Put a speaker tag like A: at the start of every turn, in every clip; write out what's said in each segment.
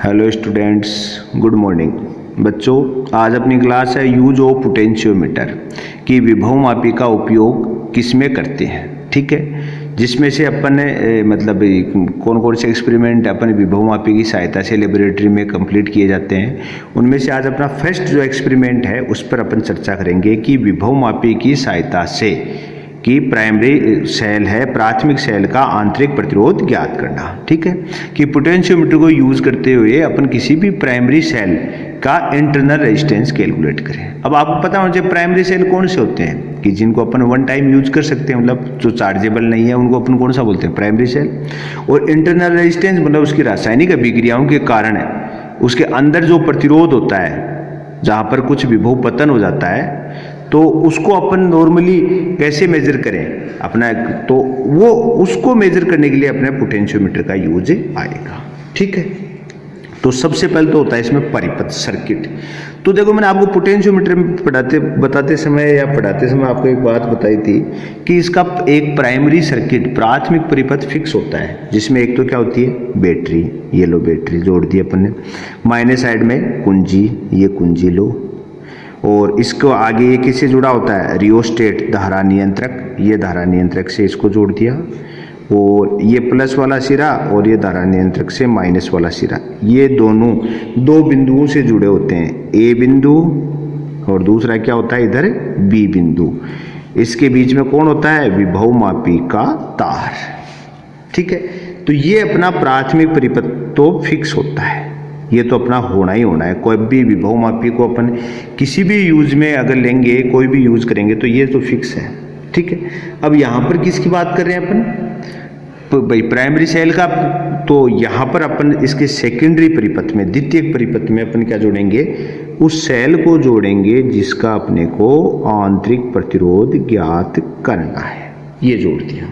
A: Hello students, good morning. बच्चों, आज अपनी क्लास है यूज ऑफ पोटेंशियोमीटर कि विभव मापी का उपयोग किस में करते हैं। ठीक है, जिसमें से अपन ने मतलब कौन कौन से एक्सपेरिमेंट अपन विभव मापी की सहायता से लेबोरेटरी में कंप्लीट किए जाते हैं, उनमें से आज अपना फर्स्ट जो एक्सपेरिमेंट है उस पर अपन चर्चा करेंगे कि विभव मापी की सहायता से कि प्राइमरी सेल है, प्राथमिक सेल का आंतरिक प्रतिरोध ज्ञात करना। ठीक है, कि पोटेंशियोमीटर को यूज करते हुए अपन किसी भी प्राइमरी सेल का इंटरनल रेजिस्टेंस कैलकुलेट करें। अब आपको पता होना चाहिए प्राइमरी सेल कौन से होते हैं कि जिनको अपन वन टाइम यूज कर सकते हैं, मतलब जो चार्जेबल नहीं है उनको अपन कौन सा बोलते हैं, प्राइमरी सेल। और इंटरनल रेजिस्टेंस मतलब उसकी रासायनिक अभिक्रियाओं के कारण है उसके अंदर जो प्रतिरोध होता है, जहां पर कुछ विभव पतन हो जाता है, तो उसको अपन नॉर्मली कैसे मेजर करें अपना, तो वो उसको मेजर करने के लिए अपने पोटेंशियोमीटर का यूज आएगा। ठीक है, तो सबसे पहले तो होता है इसमें परिपथ सर्किट। तो देखो, मैंने आपको पोटेंशियोमीटर में पढ़ाते समय आपको एक बात बताई थी कि इसका एक प्राइमरी सर्किट, प्राथमिक परिपथ फिक्स होता है, जिसमें एक तो क्या होती है, बैटरी, येलो बैटरी जोड़ दी अपन ने, माइनस साइड में कुंजी, ये कुंजी लो, और इसको आगे ये किससे जुड़ा होता है, रियोस्टेट, धारा नियंत्रक, ये धारा नियंत्रक से इसको जोड़ दिया, और ये प्लस वाला सिरा और ये धारा नियंत्रक से माइनस वाला सिरा, ये दोनों दो बिंदुओं से जुड़े होते हैं, ए बिंदु और दूसरा क्या होता है इधर बी बिंदु। इसके बीच में कौन होता है, विभव मापी का तार। ठीक है, तो ये अपना प्राथमिक परिपथ तो फिक्स होता है, ये तो अपना होना ही होना है। कोई भी विभव मापी को अपन किसी भी यूज में अगर लेंगे, कोई भी यूज करेंगे तो ये तो फिक्स है। ठीक है, अब यहाँ पर किसकी बात कर रहे हैं अपन, तो भाई प्राइमरी सेल का। तो यहाँ पर अपन इसके सेकेंडरी परिपथ में, द्वितीयक परिपथ में अपन क्या जोड़ेंगे, उस सेल को जोड़ेंगे जिसका अपने को आंतरिक प्रतिरोध ज्ञात करना है। ये जोड़ दिया,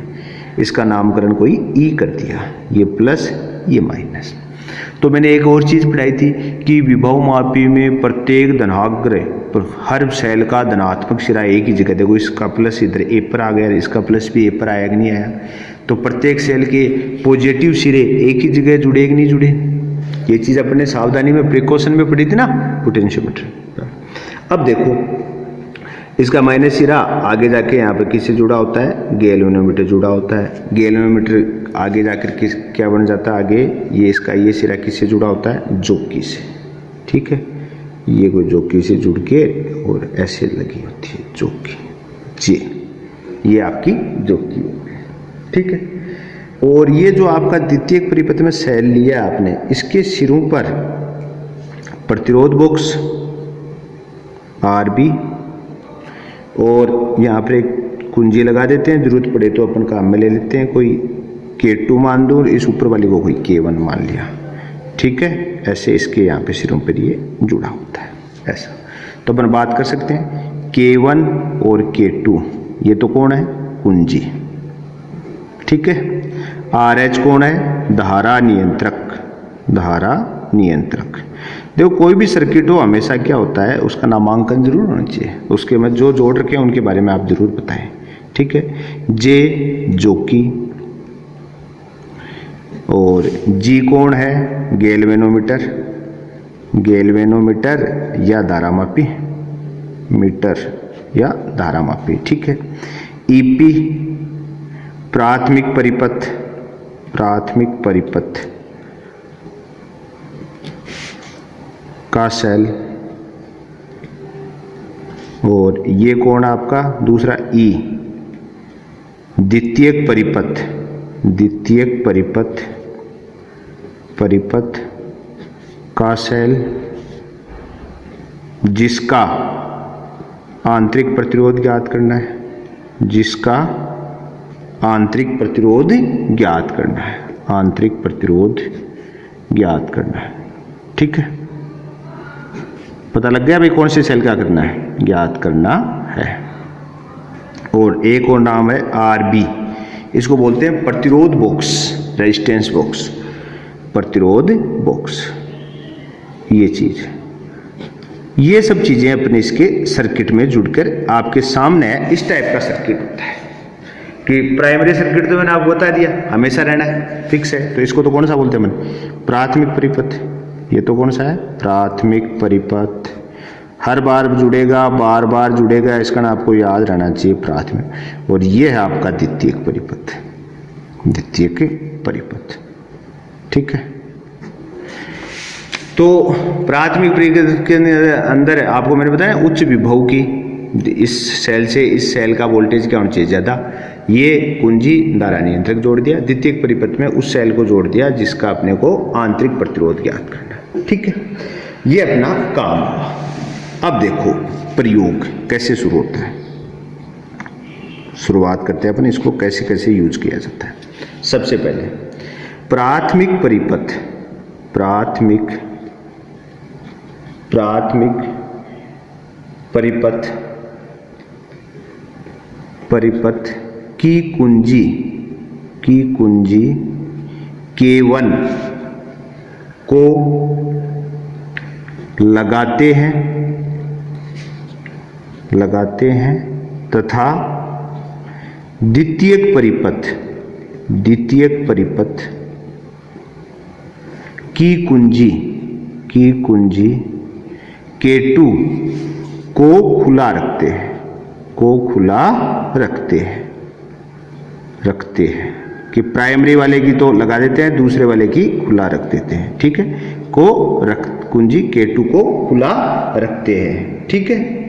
A: इसका नामकरण कोई ई कर दिया, ये प्लस ये माइनस। तो मैंने एक और चीज पढ़ाई थी कि विभव मापी में प्रत्येक धनाग्र पर हर सेल का धनात्मक सिरा एक ही जगह, देखो इसका प्लस इधर ए पर आ गया, इसका प्लस भी ए पर आया कि नहीं आया, तो प्रत्येक सेल के पॉजिटिव सिरे एक ही जगह जुड़े कि नहीं जुड़े। ये चीज अपने सावधानी में प्रिकॉशन में पढ़ी थी ना पोटेंशियोमीटर। अब देखो, इसका माइनस सिरा आगे जाके यहाँ पे किससे जुड़ा होता है, गैल्वेनोमीटर जुड़ा होता है। गैल्वेनोमीटर आगे जाकर किस क्या बन जाता है, आगे ये इसका ये सिरा किससे जुड़ा होता है, जोकी से। ठीक है, ये कोई जोकी से जुड़ के और ऐसे लगी होती है जोकी, ये आपकी जोकी हो गई। ठीक है, और ये जो आपका द्वितीयक परिपथ में सेल लिया आपने, इसके सिरों पर प्रतिरोध बॉक्स आरबी, और यहाँ पर एक कुंजी लगा देते हैं, जरूरत पड़े तो अपन काम में ले लेते हैं, कोई K2 मान दो, इस ऊपर वाली को कोई K1 मान लिया। ठीक है, ऐसे इसके यहाँ पे सिरों पर ये जुड़ा होता है ऐसा। तो अपन बात कर सकते हैं K1 और K2, ये तो कौन है, कुंजी। ठीक है, RH कौन है, धारा नियंत्रक, धारा नियंत्रक। देखो, कोई भी सर्किट हो हमेशा क्या होता है, उसका नामांकन जरूर होना चाहिए, उसके में जो जोड़ रखे हैं उनके बारे में आप जरूर बताएं। ठीक है, J जोकी, और G कौन है, गैल्वेनोमीटर, गैल्वेनोमीटर या धारामापी, मीटर या धारामापी। ठीक है, EP प्राथमिक परिपथ, प्राथमिक परिपथ का सेल, और ये कौन है आपका दूसरा E द्वितीयक परिपथ, द्वितीयक परिपथ, परिपथ का सेल जिसका आंतरिक प्रतिरोध ज्ञात करना है, जिसका आंतरिक प्रतिरोध ज्ञात करना है, आंतरिक प्रतिरोध ज्ञात करना है। ठीक है, पता लग गया भाई कौन से सेल क्या करना है, ज्ञात करना है। और एक और नाम है आरबी, इसको बोलते हैं प्रतिरोध बॉक्स, रेजिस्टेंस बॉक्स, प्रतिरोध बॉक्स। ये चीज, ये सब चीजें अपने इसके सर्किट में जुड़कर आपके सामने है। इस टाइप का सर्किट होता है कि प्राइमरी सर्किट तो मैंने आपको बता दिया, हमेशा रहना है, फिक्स है, तो इसको तो कौन सा बोलते हैं मन, प्राथमिक परिपथ, ये तो कौन सा है, प्राथमिक परिपथ, हर बार जुड़ेगा, बार बार जुड़ेगा, इसका नाम आपको याद रहना चाहिए प्राथमिक। और ये है आपका द्वितीयक परिपथ, द्वितीयक परिपथ, ठीक है। तो प्राथमिक परिपथ के अंदर आपको मैंने बताया उच्च विभव की, इस सेल से इस सेल का वोल्टेज क्या होना चाहिए, ज़्यादा, ये कुंजी धारा नियंत्रक जोड़ दिया। द्वितीयक परिपथ में उस सेल को जोड़ दिया जिसका अपने को आंतरिक प्रतिरोध ज्ञात करना, ठीक है। ये अपना काम हुआ। अब देखो प्रयोग कैसे शुरू होता है, शुरुआत करते हैं अपन इसको कैसे कैसे यूज किया जाता है। सबसे पहले प्राथमिक परिपथ, प्राथमिक परिपथ की कुंजी K1 को लगाते हैं तथा द्वितीयक परिपथ की कुंजी K2 को खुला रखते हैं कि प्राइमरी वाले की तो लगा देते हैं, दूसरे वाले की खुला रख देते हैं, ठीक है। कुंजी K2 को खुला रखते हैं, ठीक है।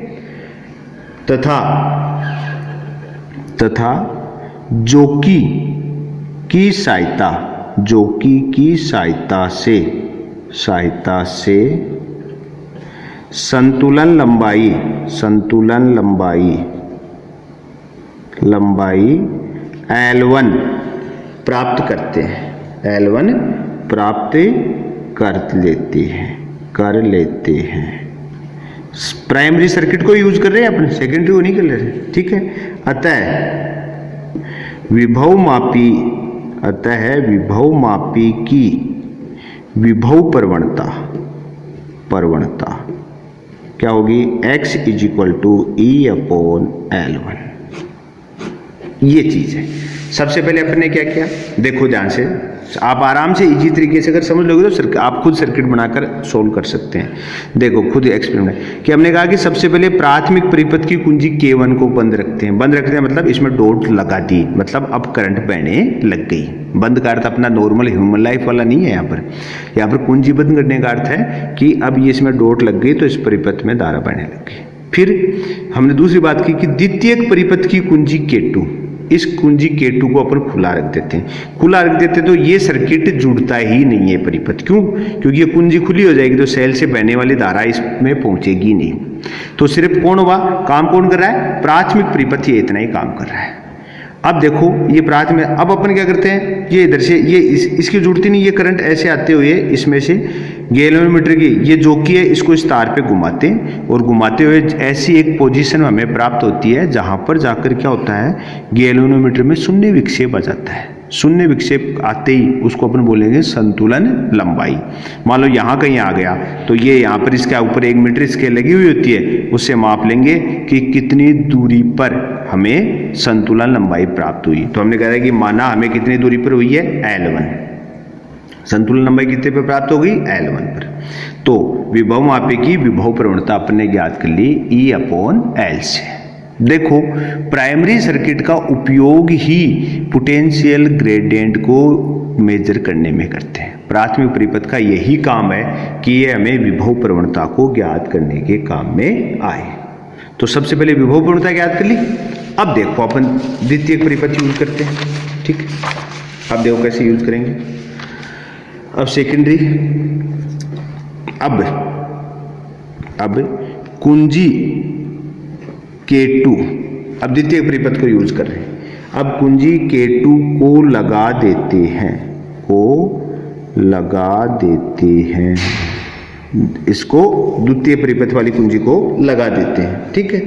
A: तथा जोकी की सहायता से संतुलन लंबाई L1 प्राप्त करते हैं, L1 प्राप्त कर लेते हैं। प्राइमरी सर्किट को यूज कर रहे हैं अपन, सेकेंडरी को नहीं कर रहे, ठीक है। अतः विभव मापी की विभव प्रवणता क्या होगी, X = E/L1। ये चीज है। सबसे पहले अपन ने क्या किया, देखो ध्यान से, आप आराम से इजी तरीके से अगर समझ लोगे तो आप खुद सर्किट बनाकर सोल्व कर सकते हैं। देखो खुद एक्सपेरिमेंट कि हमने कहा कि सबसे पहले प्राथमिक परिपथ की कुंजी K1 को बंद रखते हैं मतलब इसमें डॉट लगा दी, मतलब अब करंट बहने लग गई। बंद का अर्थ अपना नॉर्मल ह्यूमन लाइफ वाला नहीं है, यहाँ पर कुंजी बंद करने का अर्थ है कि अब ये इसमें डॉट लग गई तो इस परिपथ में धारा बहने लग गई। फिर हमने दूसरी बात की कि द्वितीयक परिपथ की कुंजी K2, इस कुंजी K2 को अपन खुला रख देते हैं तो ये सर्किट जुड़ता ही नहीं है परिपथ। क्यों? क्योंकि ये कुंजी खुली हो जाएगी तो सेल से बहने वाली धारा इसमें पहुंचेगी नहीं। तो सिर्फ कौन हुआ, काम कौन कर रहा है, प्राथमिक परिपथ ये इतना ही काम कर रहा है। अब देखो ये प्राथमिक, अब अपन क्या करते हैं, ये इधर से ये इसकी जुड़ती नहीं, ये करंट ऐसे आते हुए इसमें से गैल्वेनोमीटर की ये जोकी है, इसको इस तार पे घुमाते हैं और घुमाते हुए ऐसी एक पोजीशन हमें प्राप्त होती है जहां पर जाकर क्या होता है, गैल्वेनोमीटर में शून्य विक्षेप आ जाता है। शून्य विक्षेप आते ही उसको अपन बोलेंगे संतुलन लंबाई। मान लो यहाँ कहीं आ गया तो ये यहाँ पर इसके ऊपर 1 मीटर स्केल लगी हुई होती है, उससे माप लेंगे कि कितनी दूरी पर हमें संतुलन लंबाई प्राप्त हुई। तो हमने कहा था कि माना हमें कितनी दूरी पर हुई है, L1। संतुलन लंबाई कितने पर प्राप्त हो गई, L1 पर। तो विभव मापे की विभव प्रवणता अपन ने ज्ञात कर ली E/L से। देखो प्राइमरी सर्किट का उपयोग ही पोटेंशियल ग्रेडियंट को मेजर करने में करते हैं। प्राथमिक परिपथ का यही काम है कि ये हमें विभव प्रवणता को ज्ञात करने के काम में आए। तो सबसे पहले विभव प्रवणता ज्ञात कर ली। अब देखो अपन द्वितीयक परिपथ यूज करते हैं, ठीक है। अब देखो कैसे यूज करेंगे। अब सेकेंडरी, अब कुंजी K2, अब द्वितीय परिपथ को यूज कर रहे हैं। अब कुंजी K2 को लगा देते हैं, इसको द्वितीय परिपथ वाली कुंजी को लगा देते हैं, ठीक है।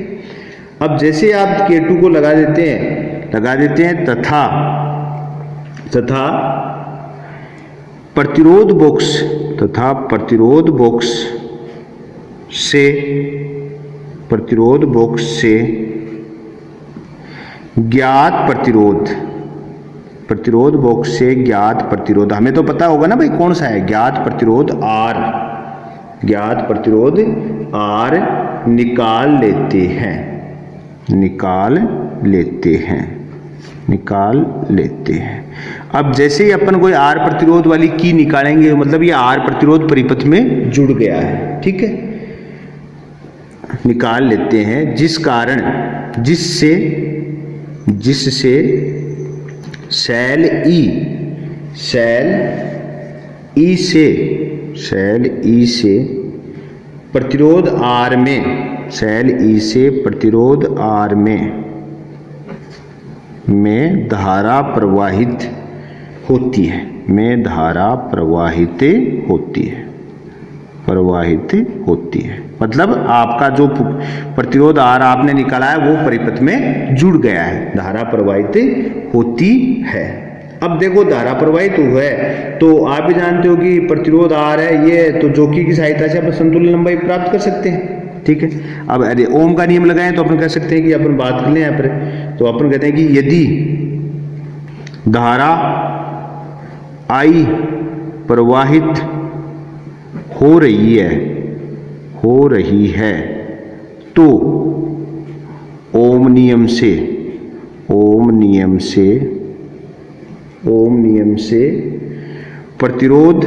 A: अब जैसे आप K2 को लगा देते हैं तथा प्रतिरोध बॉक्स से ज्ञात प्रतिरोध, हमें तो पता होगा ना भाई कौन सा है, ज्ञात प्रतिरोध R ज्ञात प्रतिरोध R निकाल लेते हैं, निकाल लेते हैं। अब जैसे ही अपन कोई R प्रतिरोध वाली की निकालेंगे, मतलब ये R प्रतिरोध परिपथ में जुड़ गया है, ठीक है, निकाल लेते हैं, जिससे सेल ई से प्रतिरोध R में, सेल ई से प्रतिरोध R में धारा प्रवाहित होती है, मतलब आपका जो प्रतिरोध R आपने निकाला है वो परिपथ में जुड़ गया है, धारा प्रवाहित होती है। अब देखो धारा प्रवाहित हुआ है तो आप भी जानते हो कि प्रतिरोध R है ये, तो जॉकी की सहायता से अपन संतुलन लंबाई प्राप्त कर सकते हैं, ठीक है। अब यदि ओम का नियम लगाएं तो अपन कह सकते हैं कि अपन बात कर लें यहाँ पर, तो अपन कहते हैं कि यदि धारा I प्रवाहित हो रही है तो ओम नियम से प्रतिरोध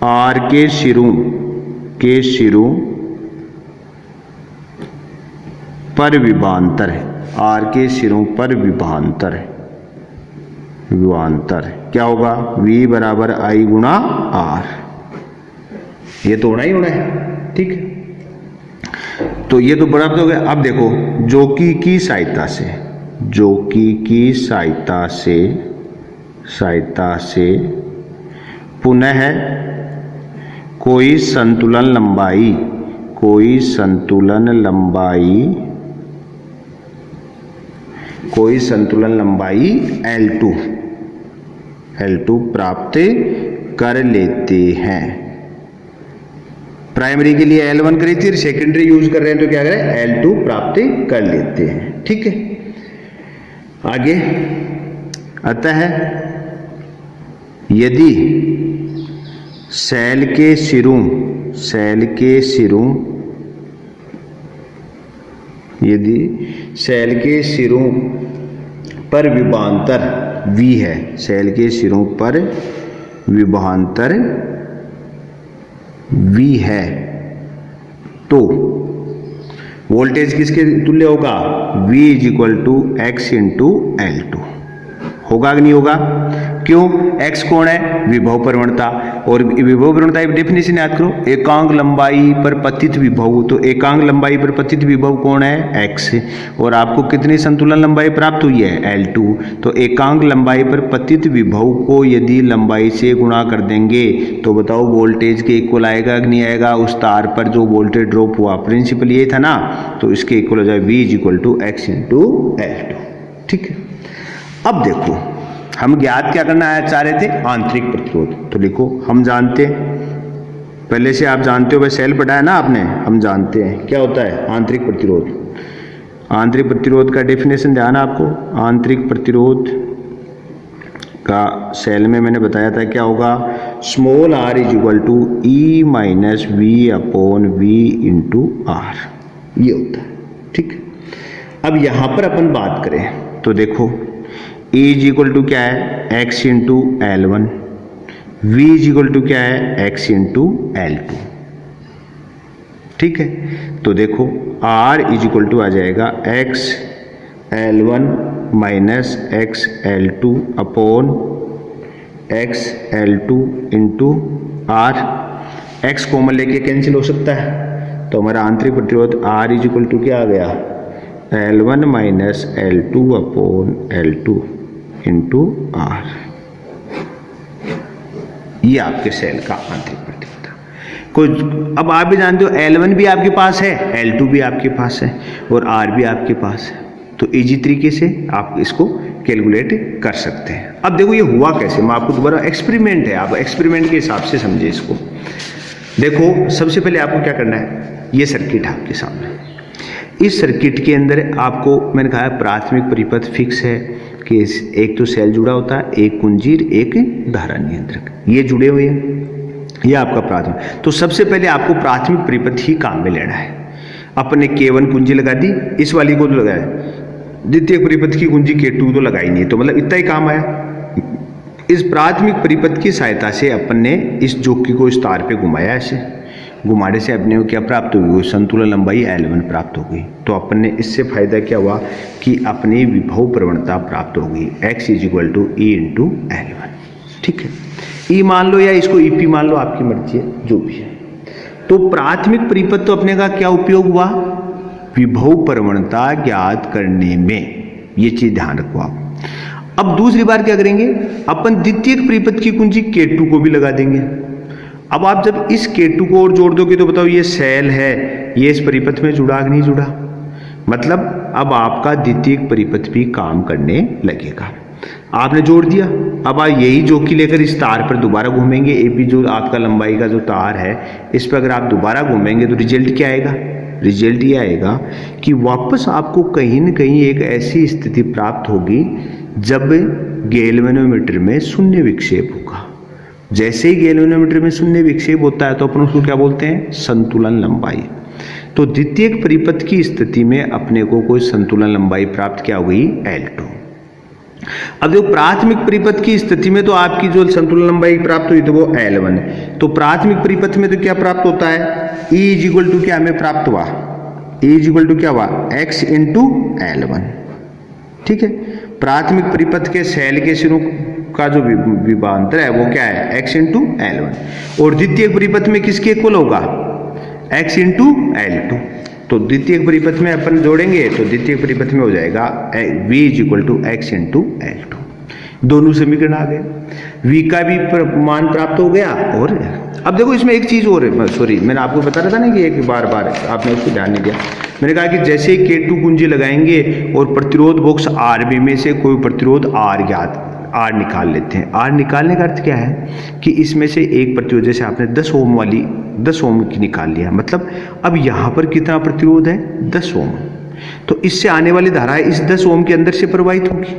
A: R के सिरों पर विभवांतर है, R के सिरों पर विभवांतर क्या होगा, V बराबर I गुणा R, ये तो होना ही होना है, ठीक है। तो ये तो बराबर हो गया। अब देखो जॉकी की सहायता से पुनः कोई संतुलन लंबाई L2 प्राप्त कर लेते हैं। प्राइमरी के लिए L1 करी थी, सेकेंडरी यूज कर रहे हैं तो क्या करें, L2 प्राप्त कर लेते हैं, ठीक है। आगे आता है यदि सेल के सिरों पर विभवांतर V है, सेल के सिरों पर विभवांतर V है तो वोल्टेज किसके तुल्य होगा, V = X × L2 होगा कि नहीं होगा, क्यों, X कौन है, विभव प्रवणता, और विभव प्रवणता की डेफिनेशन याद करो, एकांक लंबाई पर पतित विभव, तो एकांक लंबाई पर पतित विभव कौन है, X, और आपको कितनी संतुलन लंबाई प्राप्त हुई है, L2, तो एकांक लंबाई पर पतित विभव को यदि लंबाई से गुणा कर देंगे तो बताओ वोल्टेज के इक्वल आएगा कि नहीं आएगा, उस तार पर जो वोल्टेज ड्रॉप हुआ, प्रिंसिपल ये था ना, तो इसके इक्वल हो जाए V = X × L2, ठीक है। अब देखो हम ज्ञात क्या करना है चाह रहे थे, आंतरिक प्रतिरोध, तो लिखो हम जानते हैं, पहले से आप जानते हो, भाई सेल पढ़ा है ना आपने, हम जानते हैं क्या होता है आंतरिक प्रतिरोध। आंतरिक प्रतिरोध का डेफिनेशन ध्यान आपको, आंतरिक प्रतिरोध का सेल में मैंने बताया था क्या होगा, small r = E - V/V × R, ये होता है, ठीक है। अब यहां पर अपन बात करें तो देखो E = क्या है, X × L1, V = क्या है, X × L2, ठीक है। तो देखो R = आ जाएगा X L1 - X L2 upon X L2 × R, X common लेके कैंसिल हो सकता है, तो हमारा आंतरिक प्रतिरोध R = क्या आ गया, L1 - L2 upon L2 × R, ये आपके सेल का आंतरिक प्रतिरोध। कुछ अब आप भी जानते हो L1 भी आपके पास है, L2 भी आपके पास है और R भी आपके पास है, तो इजी तरीके से आप इसको कैलकुलेट कर सकते हैं। अब देखो ये हुआ कैसे, मैं आपको दोबारा, एक्सपेरिमेंट है, आप एक्सपेरिमेंट के हिसाब से समझे इसको। देखो सबसे पहले आपको क्या करना है, ये सर्किट है आपके सामने, इस सर्किट के अंदर आपको मैंने कहा प्राथमिक परिपथ फिक्स है कि एक तो सेल जुड़ा होता है, एक कुंजीर, एक धारा नियंत्रक, ये जुड़े हुए हैं। ये आपका प्राथमिक। तो सबसे पहले आपको प्राथमिक परिपथ ही काम में लेना है। अपने K1 कुंजी लगा दी, इस वाली को तो लगाया, द्वितीय परिपथ की कुंजी K2 तो लगाई नहीं, तो मतलब इतना ही काम आया। इस प्राथमिक परिपथ की सहायता से अपन ने इस जोकी को इस तार पे घुमाया, ऐसे घुमाने से अपने को क्या प्राप्त होगी, संतुलन लंबाई L1 प्राप्त हो गई। तो अपन ने इससे फायदा क्या हुआ कि अपनी विभव प्रवणता प्राप्त हो गई, x = E × L1। ठीक है, E मान लो या इसको EP मान लो, आपकी मर्जी है, जो भी है। तो प्राथमिक परिपथ तो अपने का क्या उपयोग हुआ, विभव प्रवणता ज्ञात करने में, ये चीज ध्यान रखो आप। अब दूसरी बार क्या करेंगे, अपन द्वितीयक परिपथ की कुंजी K2 को भी लगा देंगे। अब आप जब इस K2 को और जोड़ दोगे तो बताओ ये सेल है, ये इस परिपथ में जुड़ा कि नहीं जुड़ा, मतलब अब आपका द्वितीयक परिपथ भी काम करने लगेगा। आपने जोड़ दिया, अब आप यही जोकी लेकर इस तार पर दोबारा घूमेंगे, AP जो आपका लंबाई का जो तार है, इस पर अगर आप दोबारा घूमेंगे तो रिजल्ट क्या आएगा, रिजल्ट ये आएगा कि वापस आपको कहीं न कहीं एक ऐसी स्थिति प्राप्त होगी जब गैल्वेनोमीटर में शून्य विक्षेप होगा। जैसे ही गैल्वेनोमीटर में शून्य विक्षेप होता है तो अपन उसको क्या बोलते हैं, संतुलन लंबाई। तो द्वितीयक परिपथ की स्थिति में अपने को कोई संतुलन लंबाई प्राप्त क्या हुई, L2। अब जो प्राथमिक परिपथ की स्थिति में तो आपकी जो संतुलन लंबाई प्राप्त हुई तो वो L1 है। तो प्राथमिक परिपथ में तो क्या प्राप्त होता है, E = क्या हमें प्राप्त हुआ, E = क्या हुआ, x × L1। ठीक है, प्राथमिक परिपथ के सेल के सिरों का जो विभवांतर है वो क्या है, x × L1। और द्वितीय परिपथ में किसके इक्वल होगा, x × L2। तो द्वितीय परिपथ में अपन जोड़ेंगे तो द्वितीय परिपथ में हो जाएगा v = x × L2। दोनों समीकरण आ गए, v का भी मान प्राप्त हो गया। और अब देखो इसमें एक चीज और है, सॉरी मैंने आपको बता रहा था ना कि एक बार आपने उसको ध्यान नहीं दिया। मैंने कहा कि जैसे ही K2 कुंजी लगाएंगे और प्रतिरोध बॉक्स RB में से कोई प्रतिरोध R निकाल लेते हैं। R निकालने का अर्थ क्या है कि इसमें से एक प्रतिरोध, जैसे आपने 10 ओम वाली 10 ओम की निकाल लिया, मतलब अब यहाँ पर कितना प्रतिरोध है, 10 ओम। तो इससे आने वाली धारा इस 10 ओम के अंदर से प्रवाहित होगी।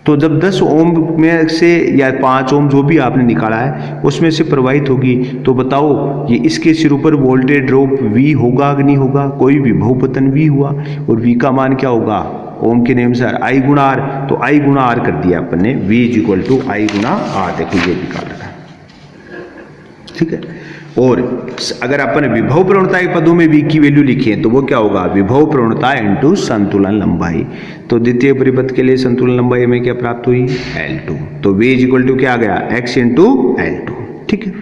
A: तो जब 10 ओम में से या 5 ओम जो भी आपने निकाला है उसमें से प्रवाहित होगी, तो बताओ ये इसके सिरों पर वोल्टेज ड्रॉप V होगा कि नहीं होगा, कोई विभव पतन V हुआ। और V का मान क्या होगा, ओम के नियम से I × R, तो I × R कर दिया अपन ने, V = I × R। देखो ये निकाल रखा है, ठीक है। और अगर अपन विभव प्रवणता के पदों में V की वैल्यू लिखें तो वो क्या होगा, विभव प्रवणता × संतुलन लंबाई। तो द्वितीय परिपथ के लिए संतुलन लंबाई हमें क्या प्राप्त हुई, L2। तो V = क्या आ गया, x × L2। ठीक है,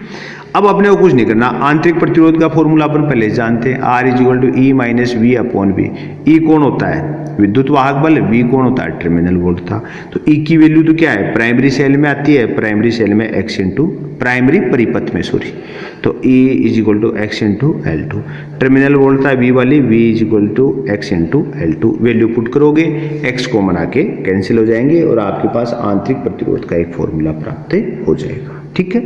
A: अब अपने को कुछ नहीं करना, आंतरिक प्रतिरोध का फॉर्मूला अपन पहले जानते हैं, R = E - V/V। E कौन होता है, विद्युत वाहक बल, V कौन होता है, टर्मिनल वोल्ट था। तो E की वैल्यू तो क्या है, प्राइमरी सेल में आती है, प्राइमरी सेल में x × प्राइमरी परिपथ में सॉरी, तो E = x × L2। Terminal volt था V वाली, V = x × L2। Value put करोगे, x को मना के कैंसिल हो जाएंगे और आपके पास आंतरिक प्रतिरोध का एक फॉर्मूला प्राप्त हो जाएगा। ठीक है,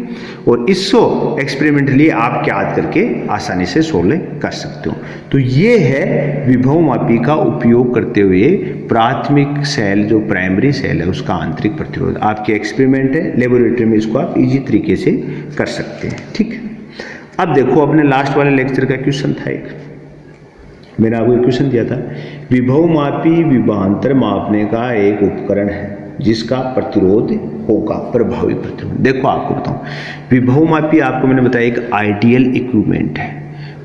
A: और इसको एक्सपेरिमेंटली आप याद करके आसानी से सोल्व कर सकते हो। तो ये है विभव मापी का उपयोग करते हुए प्राथमिक सेल जो प्राइमरी सेल है उसका आंतरिक प्रतिरोध। आपके एक्सपेरिमेंट है, लेबोरेटरी में इसको आप इजी तरीके से कर सकते हैं। ठीक है, अब देखो अपने लास्ट वाले लेक्चर का क्वेश्चन था एक, मैंने आपको एक क्वेश्चन दिया था, विभव मापी विभवांतर मापने का एक उपकरण है जिसका प्रतिरोध होगा प्रभावी प्रतिरोध। देखो आपको बताऊं, विभव मापी आपको मैंने बताया एक आइडियल इक्विपमेंट है,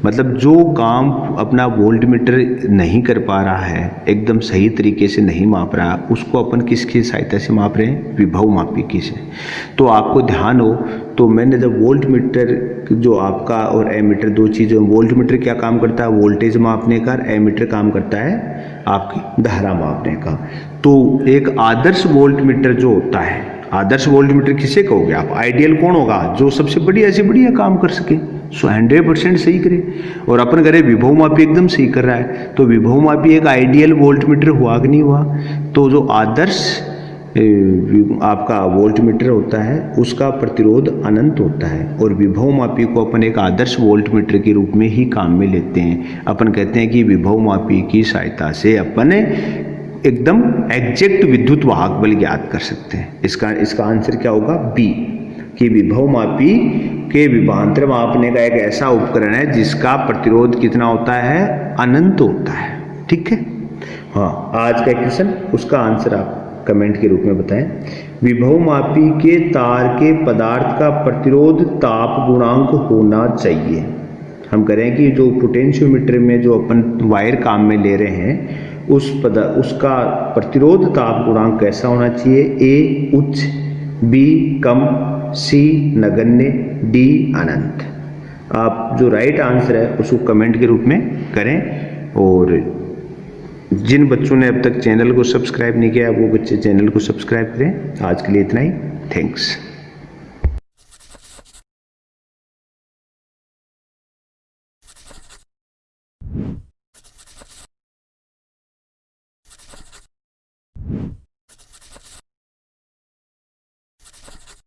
A: मतलब जो काम अपना वोल्टमीटर नहीं कर पा रहा है, एकदम सही तरीके से नहीं माप रहा, उसको अपन किसकी सहायता से माप रहे हैं, विभव मापी की से। तो आपको ध्यान हो, तो मैंने जब वोल्टमीटर जो आपका और एमीटर दो चीज़ें, वोल्टमीटर क्या काम करता है, वोल्टेज मापने का, एमीटर काम करता है आपकी धारा मापने का। तो एक आदर्श वोल्टमीटर जो होता है, आदर्श वोल्टमीटर किसे कहोगे आप, आइडियल कौन होगा, जो सबसे बढ़िया से बढ़िया काम कर सके, 100% सही करे। और अपन करें विभव मापी एकदम सही कर रहा है, तो विभव मापी एक आइडियल वोल्टमीटर हुआ कि नहीं हुआ। तो जो आदर्श आपका वोल्टमीटर होता है उसका प्रतिरोध अनंत होता है, और विभव मापी को अपन एक आदर्श वोल्टमीटर के रूप में ही काम में लेते हैं। अपन कहते हैं कि विभव मापी की सहायता से अपन एकदम एग्जैक्ट विद्युत वाहक बल ज्ञात कर सकते हैं। इसका आंसर क्या होगा, बी, कि विभव मापी के विभवांतर मापने का एक ऐसा उपकरण है जिसका प्रतिरोध कितना होता है, अनंत होता है। ठीक है, हाँ आज का क्वेश्चन, उसका आंसर आप कमेंट के रूप में बताएं। विभवमापी के तार के पदार्थ का प्रतिरोध ताप गुणांक होना चाहिए। हम करें कि जो पोटेंशियोमीटर में जो अपन वायर काम में ले रहे हैं उसका प्रतिरोध ताप गुणांक कैसा होना चाहिए, ए उच्च, बी कम, सी नगण्य, डी अनंत। आप जो राइट आंसर है उसको कमेंट के रूप में करें। और जिन बच्चों ने अब तक चैनल को सब्सक्राइब नहीं किया वो बच्चे चैनल को सब्सक्राइब करें। आज के लिए इतना ही, थैंक्स।